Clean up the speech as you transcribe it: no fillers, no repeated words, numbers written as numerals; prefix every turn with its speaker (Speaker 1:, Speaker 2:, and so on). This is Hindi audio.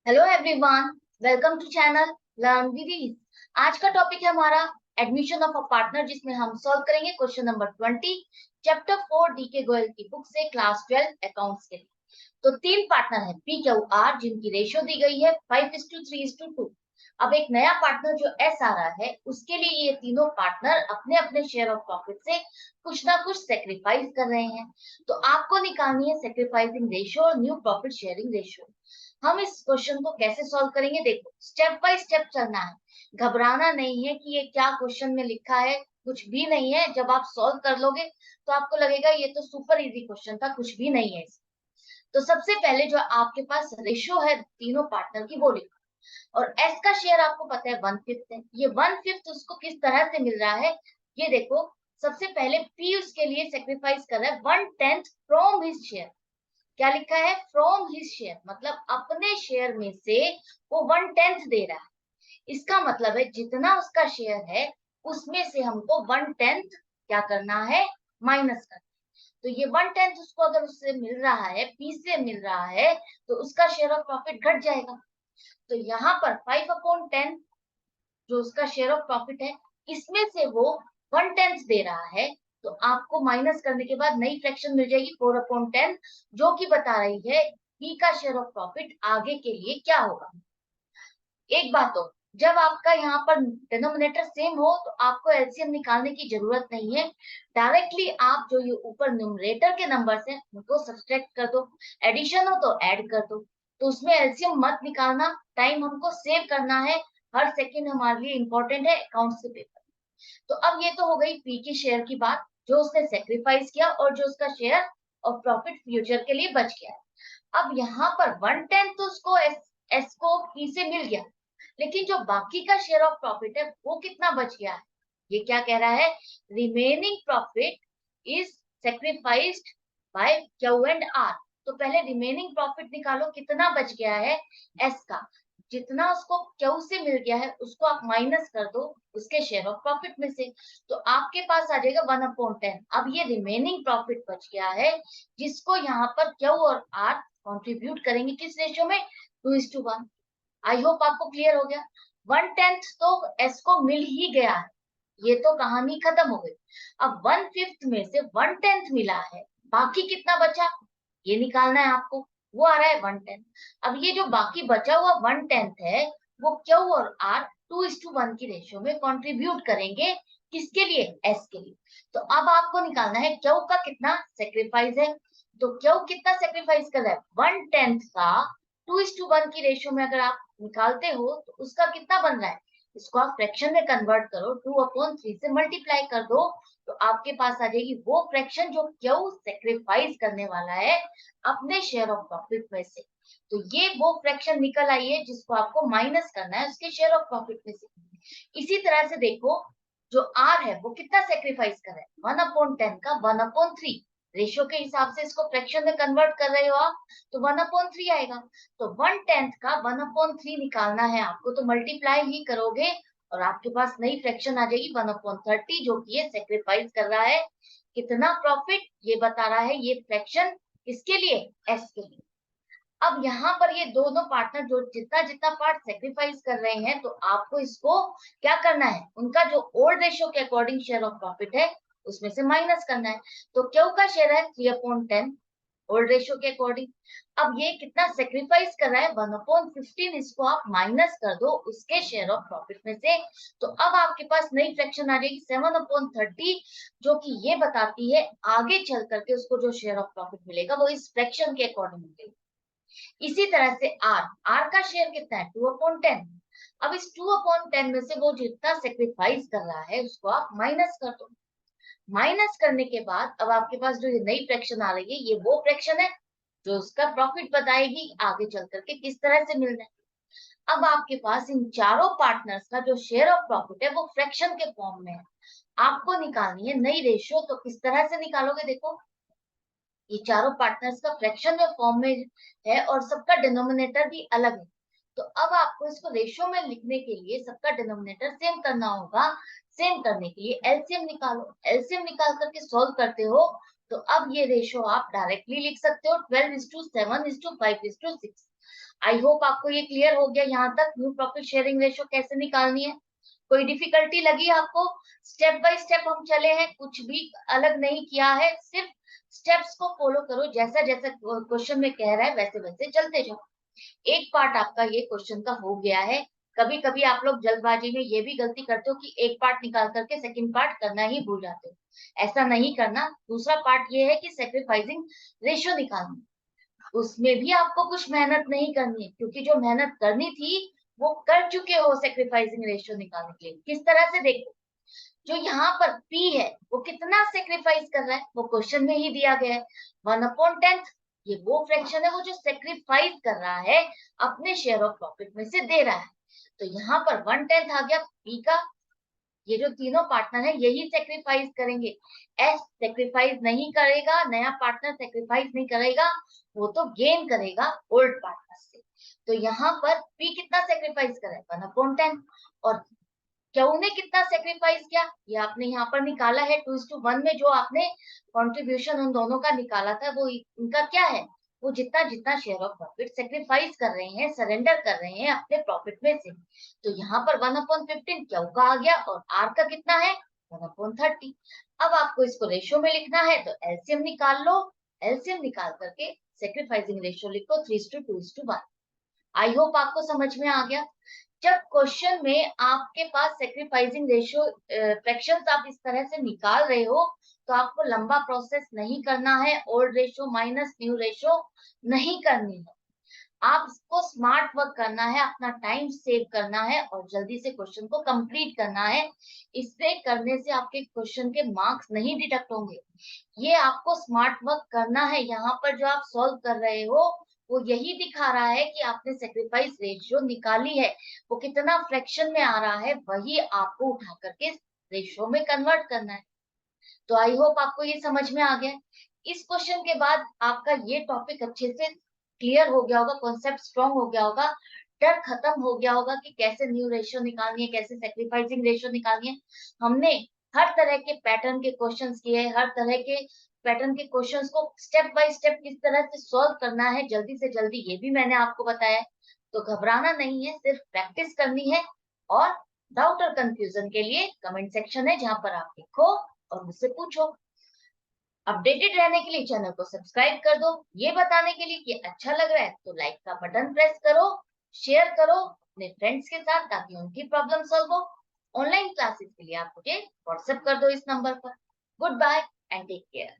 Speaker 1: Hello everyone, welcome to channel learn with. आज का टॉपिक है हमारा एडमिशन ऑफ अ पार्टनर, जिसमें हम सॉल्व करेंगे क्वेश्चन नंबर 20 चैप्टर 4 डी के गोयल की बुक से क्लास 12 अकाउंट्स के लिए। तो तीन पार्टनर है पी क्यू आर, जिनकी रेशियो दी गई है 5:3:2। अब एक नया पार्टनर जो एस आ रहा है, उसके लिए ये तीनों पार्टनर अपने अपने शेयर ऑफ प्रॉफिट से कुछ ना कुछ सेक्रीफाइस कर रहे हैं। तो आपको निकालनी है सेक्रीफाइसिंग रेशियो और न्यू प्रॉफिट शेयरिंग रेशियो। हम इस क्वेश्चन को कैसे सॉल्व करेंगे, देखो स्टेप बाय स्टेप चलना है। घबराना नहीं है कि ये क्या क्वेश्चन में लिखा है, कुछ भी नहीं है। जब आप सॉल्व कर लोगे तो आपको लगेगा ये तो सुपर इजी क्वेश्चन था, कुछ भी नहीं है इसमें। तो सबसे पहले जो आपके पास रेशियो है तीनों पार्टनर की, वो लिखो। और एस का शेयर आपको पता है 1/5 है। ये 1/5 उसको किस तरह से मिल रहा है, ये देखो। सबसे पहले पी उसके लिए सेक्रीफाइस कर रहा है 1/10 फ्रॉम हिज शेयर। क्या लिखा है? फ्रॉम हिज शेयर, मतलब अपने शेयर में से वो 1/10 दे रहा है। इसका मतलब है जितना उसका शेयर है उसमें से हमको 1/10 क्या करना है, माइनस करना। तो ये 1/10 उसको अगर उससे मिल रहा है, पी से मिल रहा है, तो उसका शेयर ऑफ प्रॉफिट घट जाएगा। तो यहाँ पर 5/10 जो उसका शेयर ऑफ प्रॉफिट है, इसमें से वो 1/10 दे रहा है। तो आपको माइनस करने के बाद नई फ्रैक्शन मिल जाएगी 4/10, जो कि बता रही है बी का शेयर ऑफ प्रॉफिट आगे के लिए क्या होगा। एक बात हो, जब आपका यहाँ पर डिनोमिनेटर सेम हो तो आपको एलसीएम निकालने की जरूरत नहीं है। डायरेक्टली आप जो ये ऊपर न्यूमरेटर के नंबर्स हैं उनको सब्सट्रैक्ट कर दो। एडिशन हो तो ऐड कर दो। तो उसमें एलसीएम मत निकालना, टाइम हमको सेव करना है। हर सेकंड हमारे लिए इंपॉर्टेंट है अकाउंट्स के पेपर। तो अब ये तो हो गई पी के शेयर की बात, जो उसने सेक्रीफाइस किया और जो उसका शेयर और प्रॉफिट फ्यूचर के लिए बच गया है। अब यहाँ पर 1/10 तो उसको एस को पी से मिल गया, लेकिन जो बाकी का शेयर ऑफ प्रॉफिट है वो कितना बच गया है, ये क्या कह रहा है? Remaining profit is sacrificed by Q and R. तो पहले रिमेनिंग प्रॉफिट निकालो, कितना बच गया है एस का। जितना उसको क्यू से मिल गया है उसको आप माइनस कर दो उसके शेयर ऑफ प्रॉफिट में से। तो आपके पास आ जाएगा 1/10। अब ये रिमेनिंग प्रॉफिट बच गया है, जिसको यहाँ पर क्यू और आर कंट्रीब्यूट करेंगे किस रेशियो में, 2:1। आई होप आपको क्लियर हो गया। 1/10 तो एस को मिल ही गया है, ये तो कहानी खत्म हो गई। अब 1/5 में से 1/10 मिला है, बाकी कितना बचा ये निकालना है आपको। वो आ रहा है 1/10। अब ये जो बाकी बचा हुआ 1/10 है, वो क्यू और आर 2:1 की रेशियो में कंट्रीब्यूट करेंगे। किसके लिए? एस के लिए। तो अब आपको निकालना है क्यू का कितना सेक्रीफाइस है। तो क्यू कितना सेक्रीफाइस कर रहा है? 1/10 का 2:1 की रेशियो में अगर आप निकालते हो तो उसका कितना बन रहा है। इसको आप फ्रैक्शन में कन्वर्ट करो, 2/3 से मल्टीप्लाई कर दो, तो आपके पास आ जाएगी वो फ्रैक्शन जो क्यू सेक्रीफाइस करने वाला है अपने शेयर ऑफ प्रॉफिट में से। तो ये वो फ्रैक्शन निकल आई है जिसको आपको माइनस करना है उसके शेयर ऑफ प्रॉफिट में से। इसी तरह से देखो, जो आर है वो कितना सेक्रीफाइस कर रहा है, 1/10 का 1/3। रेशियो के हिसाब से इसको फ्रैक्शन में कन्वर्ट कर रहे हो आप, तो 1/3 आएगा। तो 1/10 का 1/3 निकालना है आपको, तो मल्टीप्लाई ही करोगे और आपके पास नई फ्रैक्शन आ जाएगी 1/30, जो कि ये सेक्रीफाइस कर रहा है कितना प्रॉफिट, ये बता रहा है ये फ्रैक्शन किसके लिए, एस के लिए। अब यहाँ पर ये दोनों पार्टनर जो जितना जितना पार्ट सेक्रीफाइस कर रहे हैं, तो आपको इसको क्या करना है, उनका जो ओल्ड रेशियो के अकॉर्डिंग शेयर ऑफ प्रॉफिट है उसमें से माइनस करना है। तो क्यू का शेयर है 3/10 ओल्ड रेशियो के अकॉर्डिंग। अब ये कितना सेक्रीफाइस कर रहा है, 1/15, इसको आप माइनस कर दो उसके शेयर ऑफ प्रॉफिट में से। तो अब आपके पास नई फ्रैक्शन आ जाएगी 7/30, जो कि ये बताती है आगे चल करके उसको जो शेयर ऑफ प्रॉफिट मिलेगा वो इस फ्रैक्शन के अकॉर्डिंग मिलेगा। इसी तरह से आर, आर का शेयर कितना है, 2/10। अब इस 2/10 में से वो जितना सेक्रीफाइस कर रहा है उसको आप माइनस कर दो। माइनस करने के बाद अब आपके पास जो ये नई फ्रैक्शन आ रही है, ये वो फ्रैक्शन है जो उसका प्रॉफिट बताएगी आगे चल करके किस तरह से मिल रहा है। अब आपके पास इन चारों पार्टनर्स का जो शेयर ऑफ प्रॉफिट है वो फ्रैक्शन के फॉर्म में है। आपको निकालनी है नई रेशियो, तो किस तरह से निकालोगे, देखो ये चारों पार्टनर्स का फ्रैक्शन में फॉर्म में है और सबका डिनोमिनेटर भी अलग है। तो अब आपको इसको रेशियो में लिखने के लिए सबका डिनोमिनेटर सेम करना होगा। सेम करने के लिए एलसीएम निकालो। एलसीएम निकाल करके सॉल्व करते हो तो अब ये रेशो आप डायरेक्टली लिख सकते हो 12:7:5:6। आई होप आपको ये क्लियर हो गया यहाँ तक न्यू प्रॉफिट शेयरिंग रेशो कैसे निकालनी है। कोई डिफिकल्टी लगी आपको? स्टेप बाय स्टेप हम चले हैं, कुछ भी अलग नहीं किया है, सिर्फ स्टेप्स को फॉलो करो, जैसा जैसा क्वेश्चन में कह रहा है वैसे वैसे चलते जाओ। एक पार्ट आपका ये क्वेश्चन का हो गया है। कभी कभी आप लोग जल्दबाजी में ये भी गलती करते हो कि एक पार्ट निकाल करके सेकंड पार्ट करना ही भूल जाते हो। ऐसा नहीं करना। दूसरा पार्ट ये है कि सेक्रीफाइसिंग रेशियो निकालना, उसमें भी आपको कुछ मेहनत नहीं करनी है, क्योंकि जो मेहनत करनी थी वो कर चुके हो सेक्रीफाइसिंग रेशियो निकालने के लिए। किस तरह से? देखो, जो यहाँ पर P है वो कितना सेक्रीफाइस कर रहा है, वो क्वेश्चन में ही दिया गया है, 1/10। ये वो फ्रैक्शन है वो जो सेक्रीफाइस कर रहा है, अपने शेयर ऑफ प्रॉफिट में से दे रहा है। तो यहाँ पर 1/10 आ गया P का। ये जो तीनों पार्टनर है यही सेक्रीफाइस करेंगे। एस सेक्रीफाइस नहीं करेगा, नया पार्टनर सेक्रीफाइस नहीं करेगा, वो तो गेन करेगा ओल्ड पार्टनर से। तो यहाँ पर P कितना सेक्रीफाइस करे? 1/10। और क्यों ने कितना सेक्रीफाइस किया ये आपने यहाँ पर निकाला है 2:1 में। जो आपने कंट्रीब्यूशन उन दोनों का निकाला था वो इनका क्या है, वो जितना जितना शेयर ऑफ प्रॉफिट सेक्रीफाइस कर रहे हैं, सरेंडर कर रहे हैं अपने प्रॉफिट में से। तो यहाँ पर 1/15 क्यों का आ गया, और आर का कितना है? 1/30। अब आपको इसको रेशियो में लिखना है तो एलसीएम निकाल लो। एलसीएम निकाल करके सेक्रीफाइसिंग रेशियो लिखो 3:2:1। आई होप आपको समझ में आ गया। जब क्वेश्चन में आपके पास सेक्रीफाइसिंग रेशियो फ्रैक्शंस आप इस तरह से निकाल रहे हो, तो आपको लंबा प्रोसेस नहीं करना है, old ratio minus new ratio नहीं करनी है। आपको स्मार्ट वर्क करना है, अपना टाइम सेव करना है और जल्दी से क्वेश्चन को कंप्लीट करना है। इससे करने से आपके क्वेश्चन के मार्क्स नहीं डिडक्ट होंगे। ये आपको स्मार्ट वर्क करना है। यहाँ पर जो आप सॉल्व कर रहे हो वो यही दिखा रहा है कि आपने सेक्रीफाइस रेशियो निकाली है, वो कितना फ्रैक्शन में आ रहा है वही आपको उठा करके रेशियो में कन्वर्ट करना है। तो आई होप आपको ये समझ में आ गया। इस क्वेश्चन के बाद आपका ये टॉपिक अच्छे से क्लियर हो गया होगा, कॉन्सेप्ट स्ट्रॉन्ग हो गया होगा, डर खत्म हो गया होगा कि कैसे न्यू रेशियो निकालनी है, कैसे सेक्रीफाइसिंग रेशियो निकालनी है। हमने हर तरह के पैटर्न के क्वेश्चंस किए, हर तरह के पैटर्न के क्वेश्चंस को स्टेप बाय स्टेप किस तरह से सॉल्व करना है जल्दी से जल्दी, ये भी मैंने आपको बताया। तो घबराना नहीं है, सिर्फ प्रैक्टिस करनी है। और डाउट और कंफ्यूजन के लिए कमेंट सेक्शन है जहां पर आप लिखो और मुझसे पूछो। अपडेटेड रहने के लिए चैनल को सब्सक्राइब कर दो। ये बताने के लिए कि अच्छा लग रहा है तो लाइक का बटन प्रेस करो, शेयर करो अपने फ्रेंड्स के साथ ताकि उनकी प्रॉब्लम सॉल्व हो। ऑनलाइन क्लासेस के लिए आप मुझे व्हाट्सएप कर दो इस नंबर पर। Goodbye and take care.